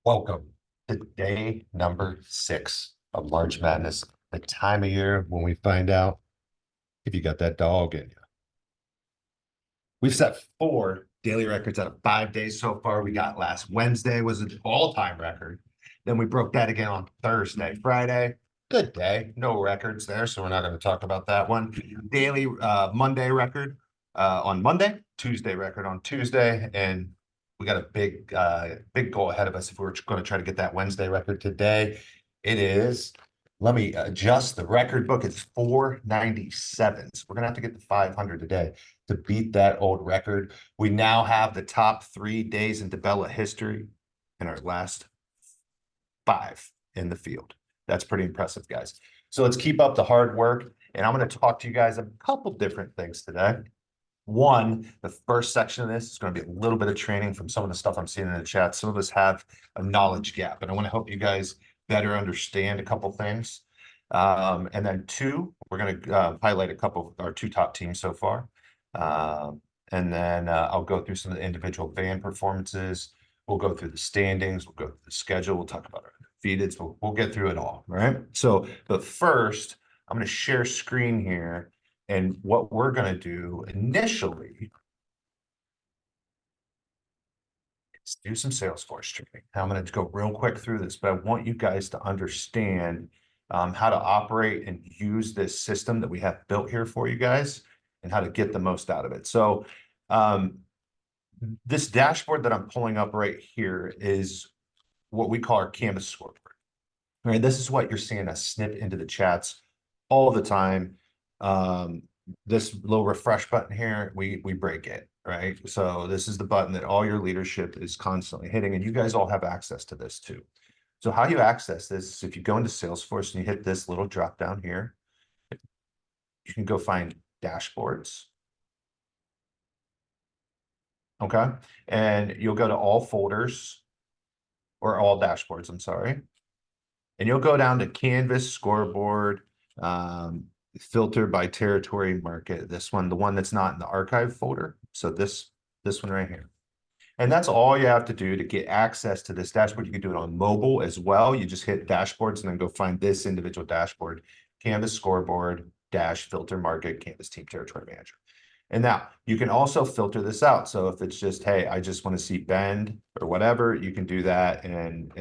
Welcome to day number 6 of March Madness, the time of year when we find out if you got that dog in you. We've set 4 daily records out of 5 days so far. We got last Wednesday was an all-time record. Then we broke that again on Thursday. Friday, good day. No records there, so we're not going to talk about that one. Daily Monday record on Monday, Tuesday record on Tuesday, and we got a big goal ahead of us if we're going to try to get that Wednesday record today. It is, let me adjust the record book. It's 497. So we're going to have to get to 500 today to beat that old record. We now have the top 3 days in DeBella history in our last 5 in the field. That's pretty impressive, guys. So let's keep up the hard work. And I'm going to talk to you guys a couple different things today. One, the first section of this is going to be a little bit of training from some of the stuff I'm seeing in the chat. Some of us have a knowledge gap, and I want to help you guys better understand a couple things. And then 2, we're going to highlight a couple of our 2 top teams so far. And then I'll go through some of the individual band performances. We'll go through the standings. We'll go through the schedule. We'll talk about our defeated. So we'll get through it all, right? So, but first, I'm going to share screen here. And what we're going to do initially is do some Salesforce training. I'm going to go real quick through this, but I want you guys to understand how to operate and use this system that we have built here for you guys and how to get the most out of it. So this dashboard that I'm pulling up right here is what we call our Canvas scoreboard. All right, this is what you're seeing us snip into the chats all the time. This little refresh button here, we break it, right? So this is the button that all your leadership is constantly hitting, and you guys all have access to this too. So how you access this is if you go into Salesforce and you hit this little drop down here, you can go find dashboards. Okay, and you'll go to all folders or all dashboards, I'm sorry. And you'll go down to Canvas, scoreboard, filter by territory, market. This one, the one that's not in the archive folder. So this one right here. And that's all you have to do to get access to this dashboard. You can do it on mobile as well. You just hit dashboards and then go find this individual dashboard, Canvas scoreboard, dash filter market, Canvas team territory manager. And now you can also filter this out. So if it's just, hey, I just want to see bend or whatever, you can do that and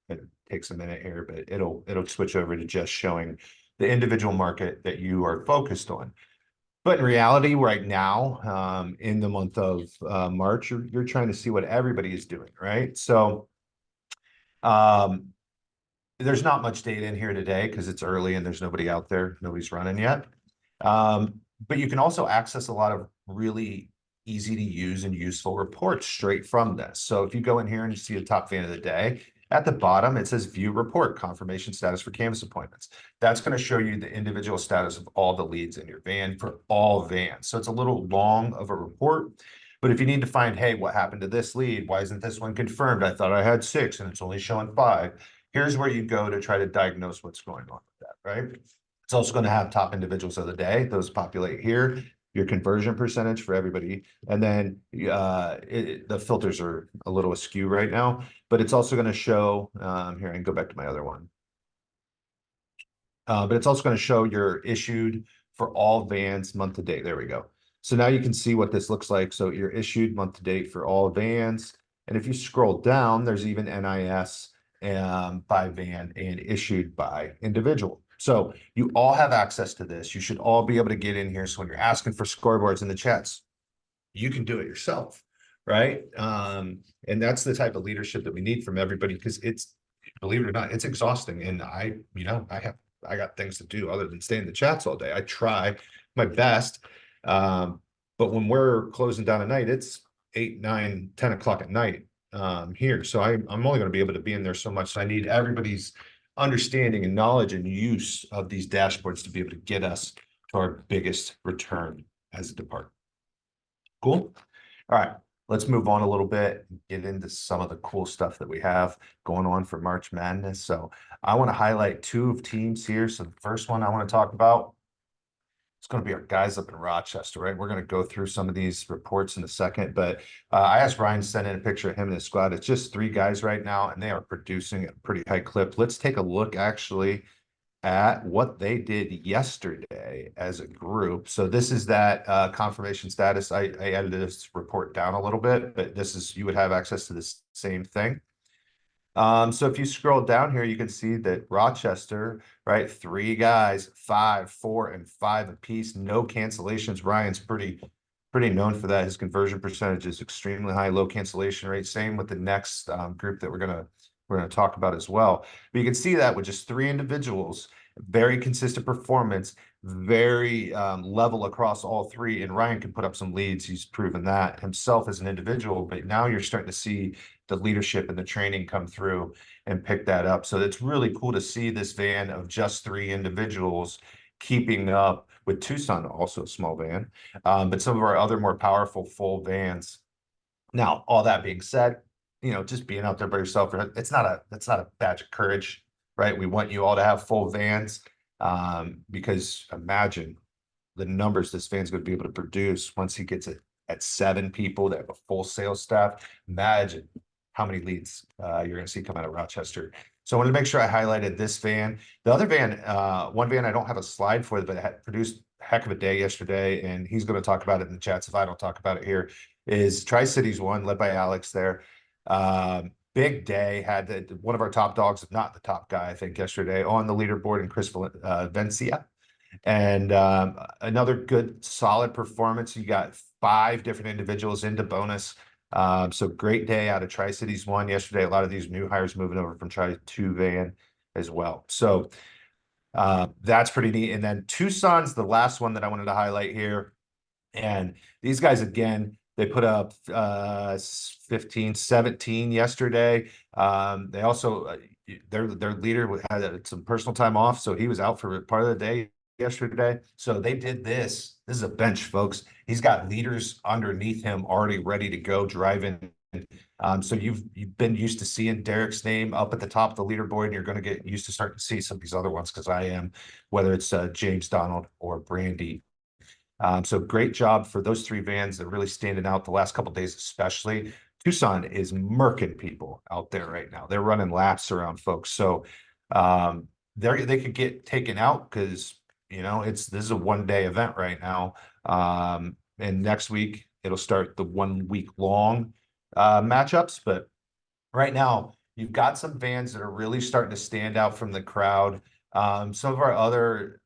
it takes a minute here, but it'll switch over to just showing the individual market that you are focused on. But in reality, right now, in the month of March, you're trying to see what everybody is doing, right? So there's not much data in here today because it's early and there's nobody out there, nobody's running yet. But you can also access a lot of really easy to use and useful reports straight from this. So if you go in here and you see the top fan of the day, at the bottom, it says view report, confirmation status for Canvas appointments. That's going to show you the individual status of all the leads in your van for all vans. So it's a little long of a report, but if you need to find, hey, what happened to this lead? Why isn't this one confirmed? I thought I had 6 and it's only showing 5. Here's where you go to try to diagnose what's going on with that, right? It's also going to have top individuals of the day. Those populate here, your conversion percentage for everybody. And then the filters are a little askew right now, but it's also going to show, here, I can go back to my other one. But it's also going to show your issued for all vans month to date. There we go. So now you can see what this looks like. So you're issued month to date for all vans. And if you scroll down, there's even NIS by van and issued by individual. So you all have access to this. You should all be able to get in here. So when you're asking for scoreboards in the chats, you can do it yourself, right? And that's the type of leadership that we need from everybody because it's, believe it or not, it's exhausting. And I got things to do other than stay in the chats all day. I try my best. But when we're closing down at night, it's 8, 9, 10 o'clock at night here. So I'm only going to be able to be in there so much. So I need everybody's understanding and knowledge and use of these dashboards to be able to get us to our biggest return as a department. Cool. All right. Let's move on a little bit and get into some of the cool stuff that we have going on for March Madness. So I want to highlight 2 teams here. So the first one I want to talk about it's going to be our guys up in Rochester, right? We're going to go through some of these reports in a second, but I asked Ryan to send in a picture of him and his squad. It's just 3 guys right now, and they are producing at a pretty high clip. Let's take a look actually at what they did yesterday as a group. So this is that confirmation status. I edited this report down a little bit, but this is, you would have access to this same thing. So if you scroll down here, you can see that Rochester, right? 3 guys, 5, 4, and 5 apiece. No cancellations. Ryan's pretty known for that. His conversion percentage is extremely high, low cancellation rate. Same with the next group that we're gonna talk about as well. But you can see that with just 3 individuals, very consistent performance, very level across all 3. And Ryan can put up some leads. He's proven that himself as an individual. But now you're starting to see the leadership and the training come through and pick that up. So it's really cool to see this van of just 3 individuals keeping up with Tucson, also a small van, but some of our other more powerful full vans. Now, all that being said, you know, just being out there by yourself, it's not a badge of courage, right? We want you all to have full vans, because imagine the numbers this van's going to be able to produce once he gets it at 7 people that have a full sales staff. Imagine how many leads you're going to see come out of Rochester. So I wanted to make sure I highlighted this van. The other van, one van I don't have a slide for, but it had produced a heck of a day yesterday, and he's going to talk about it in the chats if I don't talk about it here, is Tri-Cities one, led by Alex there. Big day, had one of our top dogs, if not the top guy, I think, yesterday on the leaderboard, in Chris Vencia. And another good, solid performance. You got 5 different individuals into bonus. So great day out of Tri-Cities one yesterday. A lot of these new hires moving over from Tri-2 van as well. So that's pretty neat. And then Tucson's the last one that I wanted to highlight here. And these guys, again, they put up 15, 17 yesterday. They also, their leader had some personal time off, so he was out for part of the day yesterday. So they did this. This is a bench, folks. He's got leaders underneath him already ready to go driving. So you've been used to seeing Derek's name up at the top of the leaderboard, and you're going to get used to starting to see some of these other ones, because I am, whether it's James Donald or Brandy. So great job for those 3 vans that are really standing out the last couple of days, especially. Tucson is murking people out there right now. They're running laps around folks. So they could get taken out because, you know, this is a 1-day event right now. And next week it'll start the 1-week long matchups. But right now you've got some vans that are really starting to stand out from the crowd. Some of our other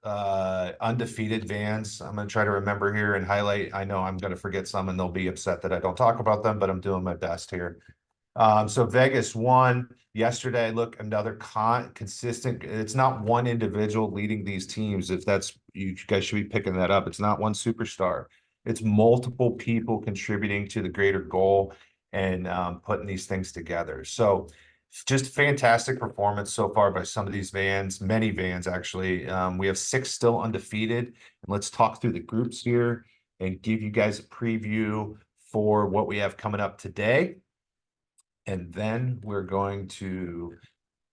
undefeated vans, I'm going to try to remember here and highlight. I know I'm going to forget some and they'll be upset that I don't talk about them, but I'm doing my best here. So Vegas won yesterday. Look, another consistent. It's not one individual leading these teams. If that's, you guys should be picking that up. It's not one superstar. It's multiple people contributing to the greater goal and putting these things together. So just fantastic performance so far by some of these vans, many vans actually. We have 6 still undefeated. And let's talk through the groups here and give you guys a preview for what we have coming up today. And then we're going to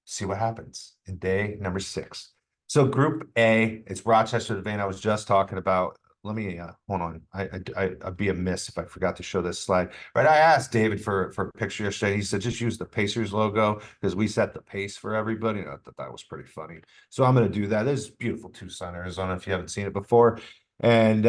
see what happens in day number 6. So group A, it's Rochester, the van I was just talking about. Let me hold on. I'd be amiss if I forgot to show this slide. Right, I asked David for a picture yesterday. He said just use the Pacers logo because we set the pace for everybody. I thought that was pretty funny. So I'm going to do that. This is beautiful Tucson, Arizona, if you haven't seen it before. And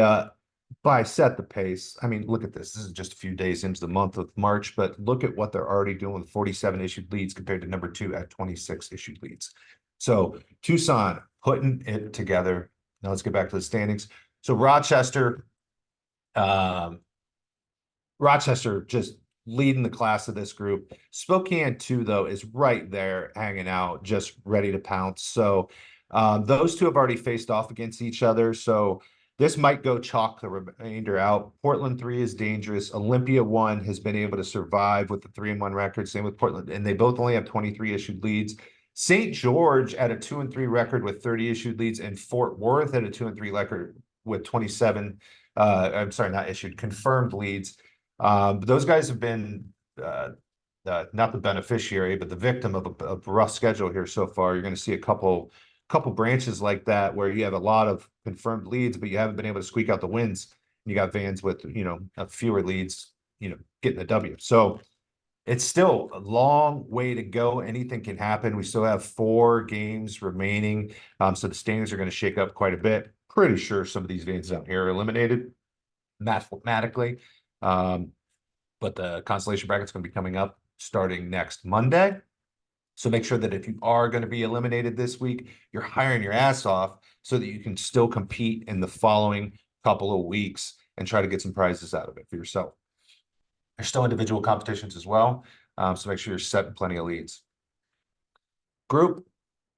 by set the pace, I mean, look at this. This is just a few days into the month of March, but look at what they're already doing with 47 issued leads compared to number 2 at 26 issued leads. So Tucson putting it together. Now let's get back to the standings. So Rochester just leading the class of this group. Spokane too, though, is right there hanging out, just ready to pounce. So those 2 have already faced off against each other. So this might go chalk the remainder out. Portland 3 is dangerous. Olympia 1 has been able to survive with the 3-1 record. Same with Portland, and they both only have 23 issued leads. St. George at a 2-3 record with 30 issued leads, and Fort Worth at a 2-3 record with 27. I'm sorry, not issued, confirmed leads. Those guys have been not the beneficiary, but the victim of a rough schedule here so far. You're going to see a couple couple branches like that where you have a lot of confirmed leads, but you haven't been able to squeak out the wins. You got vans with, fewer leads, getting the W. So it's still a long way to go. Anything can happen. We still have 4 games remaining. So the standings are going to shake up quite a bit. Pretty sure some of these vans down here are eliminated mathematically. But the consolation bracket's going to be coming up starting next Monday. So make sure that if you are going to be eliminated this week, you're hiring your ass off so that you can still compete in the following couple of weeks and try to get some prizes out of it for yourself. There's still individual competitions as well. So make sure you're setting plenty of leads. Group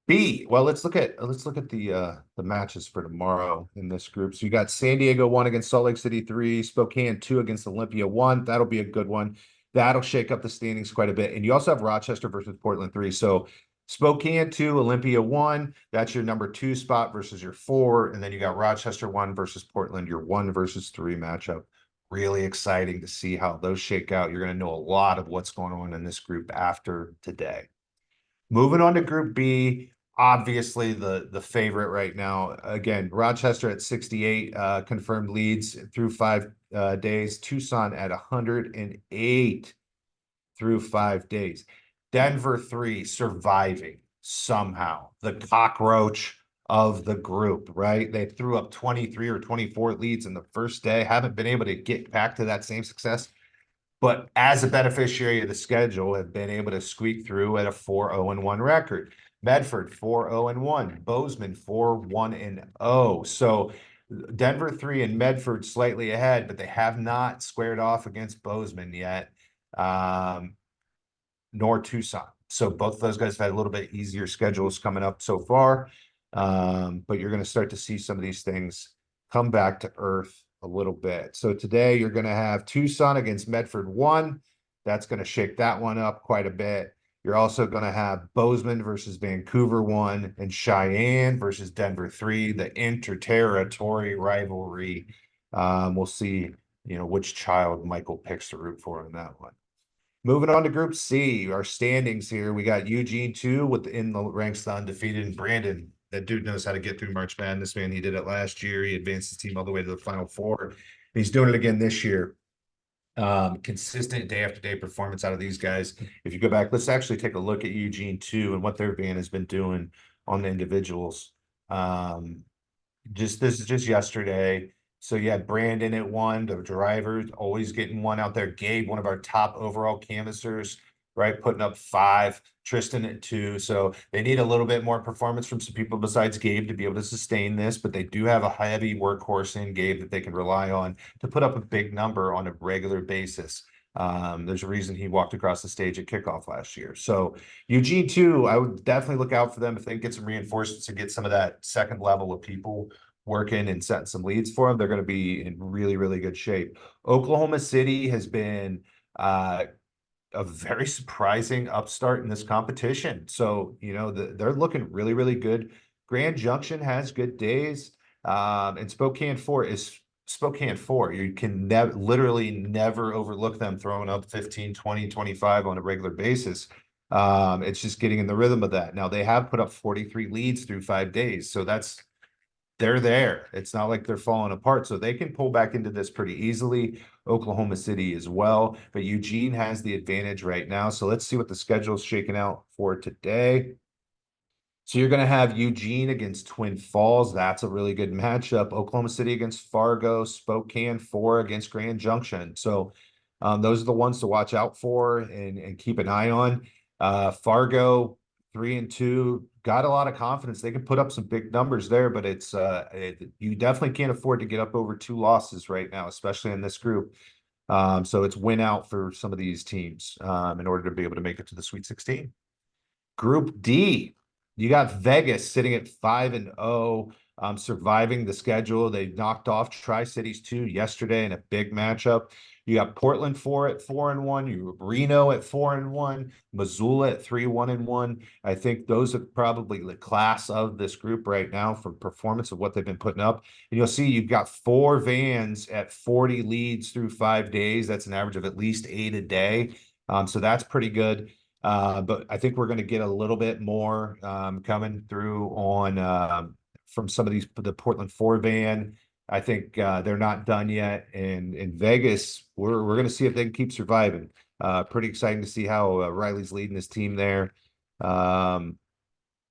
B. Well, let's look at the matches for tomorrow in this group. So you got San Diego 1 against Salt Lake City 3, Spokane 2 against Olympia 1. That'll be a good one. That'll shake up the standings quite a bit. And you also have Rochester versus Portland 3. So Spokane 2, Olympia 1. That's your number 2 spot versus your 4. And then you got Rochester 1 versus Portland, your 1 versus 3 matchup. Really exciting to see how those shake out. You're going to know a lot of what's going on in this group after today. Moving on to Group B, obviously the favorite right now. Again, Rochester at 68 confirmed leads through 5 days. Tucson at 108 through 5 days. Denver 3 surviving somehow. The cockroach of the group, right? They threw up 23 or 24 leads in the first day. Haven't been able to get back to that same success, but as a beneficiary of the schedule, have been able to squeak through at a 4-0-1 record. Medford 4-0-1, Bozeman 4-1-0. So Denver 3 and Medford slightly ahead, but they have not squared off against Bozeman yet, nor Tucson. So both of those guys have had a little bit easier schedules coming up so far. But you're going to start to see some of these things come back to earth a little bit. So today you're going to have Tucson against Medford 1. That's going to shake that one up quite a bit. You're also going to have Bozeman versus Vancouver 1 and Cheyenne versus Denver 3, the interterritory rivalry. We'll see, which child Michael picks to root for in that one. Moving on to Group C, our standings here. We got Eugene 2 within the ranks the undefeated, and Brandon. That dude knows how to get through March Madness, man. He did it last year. He advanced his team all the way to the Final Four. He's doing it again this year. Consistent day after day performance out of these guys. If you go back, let's actually take a look at Eugene 2 and what their band has been doing on the individuals. This is just yesterday. So you had Brandon at 1, the driver, always getting 1 out there. Gabe, one of our top overall canvassers, right, putting up 5. Tristan at 2. So they need a little bit more performance from some people besides Gabe to be able to sustain this, but they do have a heavy workhorse in Gabe that they can rely on to put up a big number on a regular basis. There's a reason he walked across the stage at kickoff last year. So Eugene 2, I would definitely look out for them if they can get some reinforcements and get some of that second level of people working and setting some leads for them. They're going to be in really, really good shape. Oklahoma City has been a very surprising upstart in this competition. So, they're looking really, really good. Grand Junction has good days. And Spokane 4 is Spokane 4. You can literally never overlook them throwing up 15, 20, 25 on a regular basis. It's just getting in the rhythm of that. Now they have put up 43 leads through 5 days. So they're there. It's not like they're falling apart. So they can pull back into this pretty easily. Oklahoma City as well. But Eugene has the advantage right now. So let's see what the schedule is shaking out for today. So you're going to have Eugene against Twin Falls. That's a really good matchup. Oklahoma City against Fargo. Spokane 4 against Grand Junction. So those are the ones to watch out for and keep an eye on. Fargo 3-2, got a lot of confidence. They can put up some big numbers there, but you definitely can't afford to get up over 2 losses right now, especially in this group. So it's win out for some of these teams in order to be able to make it to the Sweet 16. Group D, you got Vegas sitting at 5-0, surviving the schedule. They knocked off Tri-Cities 2 yesterday in a big matchup. You got Portland 4 at 4-1. You have Reno at 4-1. Missoula at 3-1-1. I think those are probably the class of this group right now for performance of what they've been putting up. And you'll see you've got 4 vans at 40 leads through 5 days. That's an average of at least 8 a day. So that's pretty good. But I think we're going to get a little bit more coming through on from some of the Portland 4 van. I think they're not done yet. And in Vegas, we're going to see if they can keep surviving. Pretty exciting to see how Riley's leading his team there. Um,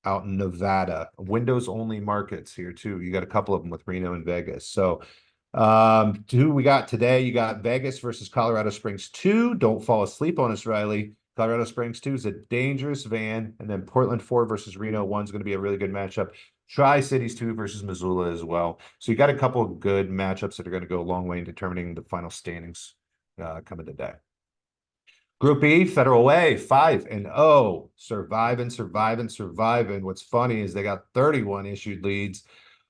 Out in Nevada. Windows only markets here too. You got a couple of them with Reno and Vegas. So who we got today? You got Vegas versus Colorado Springs 2. Don't fall asleep on us, Riley. Colorado Springs 2 is a dangerous van. And then Portland 4 versus Reno 1 is going to be a really good matchup. Tri-Cities 2 versus Missoula as well. So you got a couple of good matchups that are going to go a long way in determining the final standings coming today. Group E, Federal Way, 5-0, surviving. What's funny is they got 31 issued leads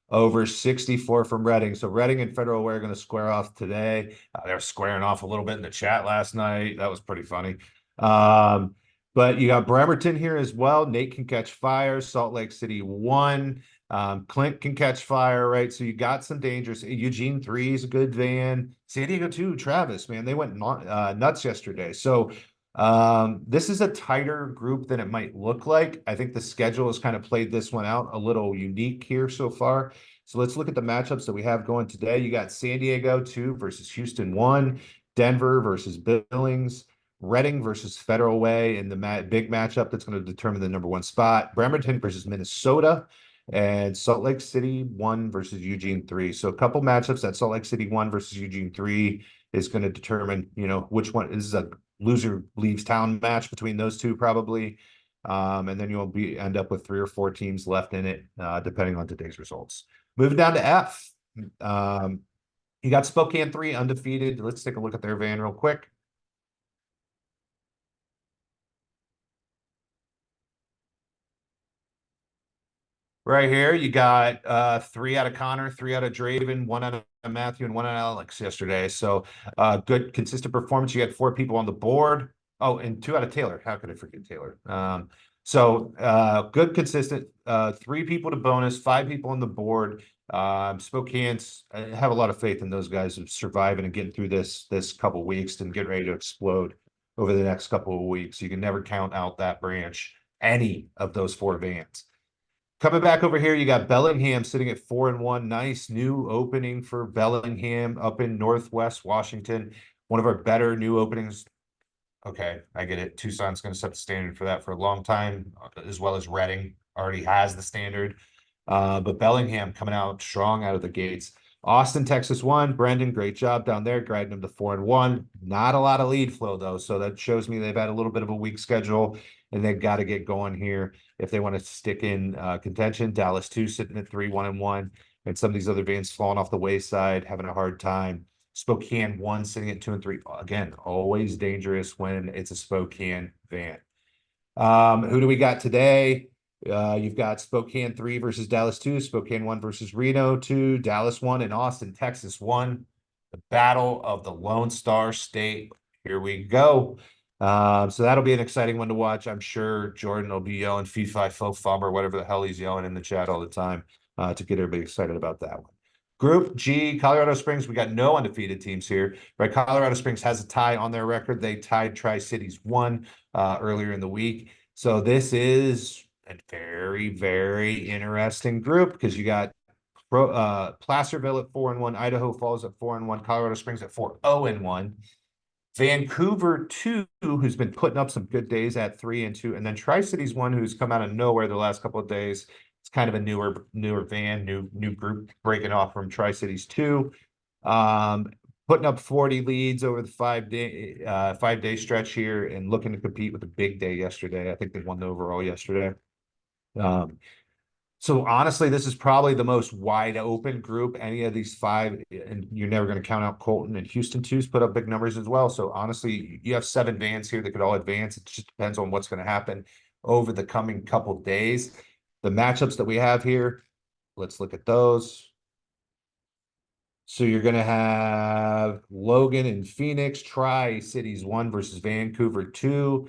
over 64 from Reading. So Reading and Federal Way are going to square off today. They were squaring off a little bit in the chat last night. That was pretty funny. But you got Bremerton here as well. Nate can catch fire. Salt Lake City 1. Clint can catch fire, right? So you got some dangers. Eugene 3 is a good van. San Diego 2, Travis, man, they went nuts yesterday. So this is a tighter group than it might look like. I think the schedule has kind of played this one out a little unique here so far. So let's look at the matchups that we have going today. You got San Diego 2 versus Houston 1, Denver versus Billings, Reading versus Federal Way in the big matchup that's going to determine the #1 spot, Bremerton versus Minnesota, and Salt Lake City 1 versus Eugene 3. So a couple matchups that Salt Lake City 1 versus Eugene 3 is going to determine, which one is a loser leaves town match between those two probably. And then you'll end up with 3 or 4 teams left in it, depending on today's results. Moving down to F. You got Spokane 3 undefeated. Let's take a look at their van real quick. Right here, you got 3 out of Connor, 3 out of Draven, 1 out of Matthew, and 1 out of Alex yesterday. So good, consistent performance. You had 4 people on the board. Oh, and 2 out of Taylor. How could I forget Taylor? Good, consistent. 3 people to bonus, 5 people on the board. Spokane's, I have a lot of faith in those guys of surviving and getting through this couple weeks and getting ready to explode over the next couple of weeks. You can never count out that branch, any of those 4 vans. Coming back over here, you got Bellingham sitting at 4-1. Nice new opening for Bellingham up in Northwest Washington. One of our better new openings. Okay, I get it. Tucson's going to set the standard for that for a long time, as well as Reading already has the standard. But Bellingham coming out strong out of the gates. Austin, Texas 1. Brendan, great job down there, guiding them to 4-1. Not a lot of lead flow, though, so that shows me they've had a little bit of a weak schedule, and they've got to get going here if they want to stick in contention. Dallas 2 sitting at 3-1-1, and some of these other vans falling off the wayside, having a hard time. Spokane 1 sitting at 2-3. Again, always dangerous when it's a Spokane van. Who do we got today? You've got Spokane 3 versus Dallas 2, Spokane 1 versus Reno 2, Dallas 1, and Austin, Texas 1. The battle of the Lone Star State. Here we go. So that'll be an exciting one to watch. I'm sure Jordan will be yelling fee fi fo fum or whatever the hell he's yelling in the chat all the time to get everybody excited about that one. Group G, Colorado Springs, we got no undefeated teams here, right? Colorado Springs has a tie on their record. They tied Tri-Cities 1 earlier in the week. So this is a very, very interesting group because you got Placerville at 4-1, Idaho Falls at 4-1, Colorado Springs at 4-0-1. Vancouver 2, who's been putting up some good days at 3-2, and then Tri-Cities 1, who's come out of nowhere the last couple of days. It's kind of a newer van, new group breaking off from Tri-Cities 2. Putting up 40 leads over the 5-day stretch here and looking to compete with a big day yesterday. I think they won the overall yesterday. So honestly, this is probably the most wide open group. Any of these 5, and you're never going to count out Colton and Houston 2's put up big numbers as well. So honestly, you have 7 vans here that could all advance. It just depends on what's going to happen over the coming couple days. The matchups that we have here, let's look at those. So you're going to have Logan and Phoenix, Tri-Cities 1 versus Vancouver 2.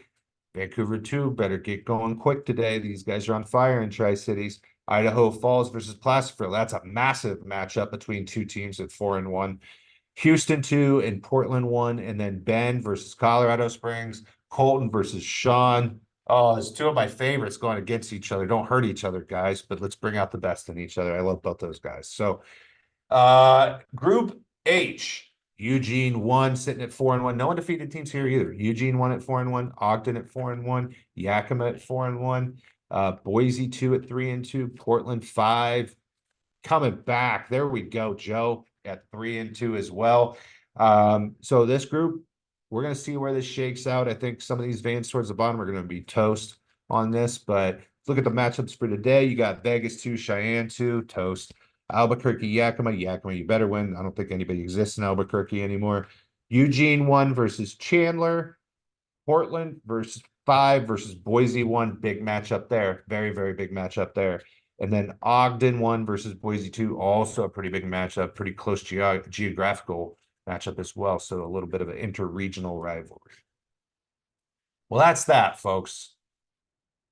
Vancouver 2 better get going quick today. These guys are on fire in Tri-Cities. Idaho Falls versus Placerville. That's a massive matchup between 2 teams at 4-1. Houston 2 and Portland 1, and then Ben versus Colorado Springs. Colton versus Sean. Oh, it's two of my favorites going against each other. Don't hurt each other, guys, but let's bring out the best in each other. I love both those guys. So, Group H, Eugene won, sitting at 4-1. No undefeated teams here either. Eugene won at 4-1, Ogden at 4-1, Yakima at 4-1, Boise 2 at 3-2, Portland 5 coming back. There we go, Joe at 3-2 as well. So this group, we're going to see where this shakes out. I think some of these vans towards the bottom are going to be toast on this, but look at the matchups for today. You got Vegas 2, Cheyenne 2, toast. Albuquerque, Yakima, you better win. I don't think anybody exists in Albuquerque anymore. Eugene 1 versus Chandler. Portland versus 5 versus Boise 1. Big matchup there. Very, very big matchup there. And then Ogden 1 versus Boise 2. Also a pretty big matchup, pretty close geographical matchup as well. So a little bit of an interregional rivalry. Well, that's that, folks.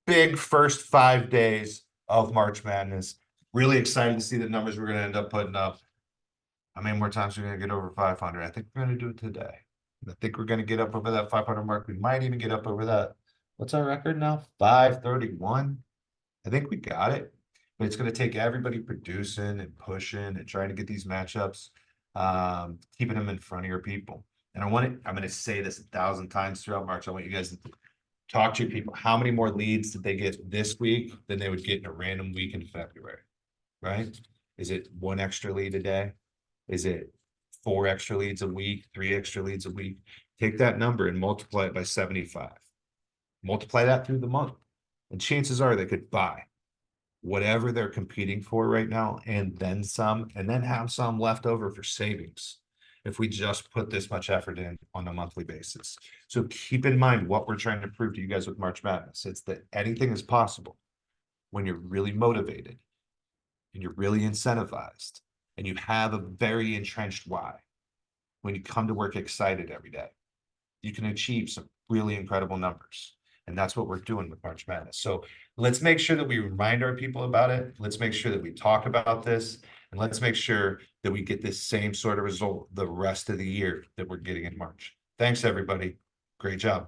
Big first 5 days of March Madness. Really excited to see the numbers we're going to end up putting up. How many more times we're going to get over 500? I think we're going to do it today. I think we're going to get up over that 500 mark. We might even get up over that. What's our record now? 531. I think we got it. But it's going to take everybody producing and pushing and trying to get these matchups, keeping them in front of your people. And I'm going to say this 1,000 times throughout March. I want you guys to talk to your people. How many more leads did they get this week than they would get in a random week in February? Right? Is it 1 extra lead a day? Is it 4 extra leads a week, 3 extra leads a week? Take that number and multiply it by 75. Multiply that through the month. And chances are they could buy whatever they're competing for right now and then some, and then have some left over for savings if we just put this much effort in on a monthly basis. So keep in mind what we're trying to prove to you guys with March Madness. It's that anything is possible when you're really motivated and you're really incentivized and you have a very entrenched why. When you come to work excited every day, you can achieve some really incredible numbers. And that's what we're doing with March Madness. So let's make sure that we remind our people about it. Let's make sure that we talk about this. And let's make sure that we get this same sort of result the rest of the year that we're getting in March. Thanks, everybody. Great job.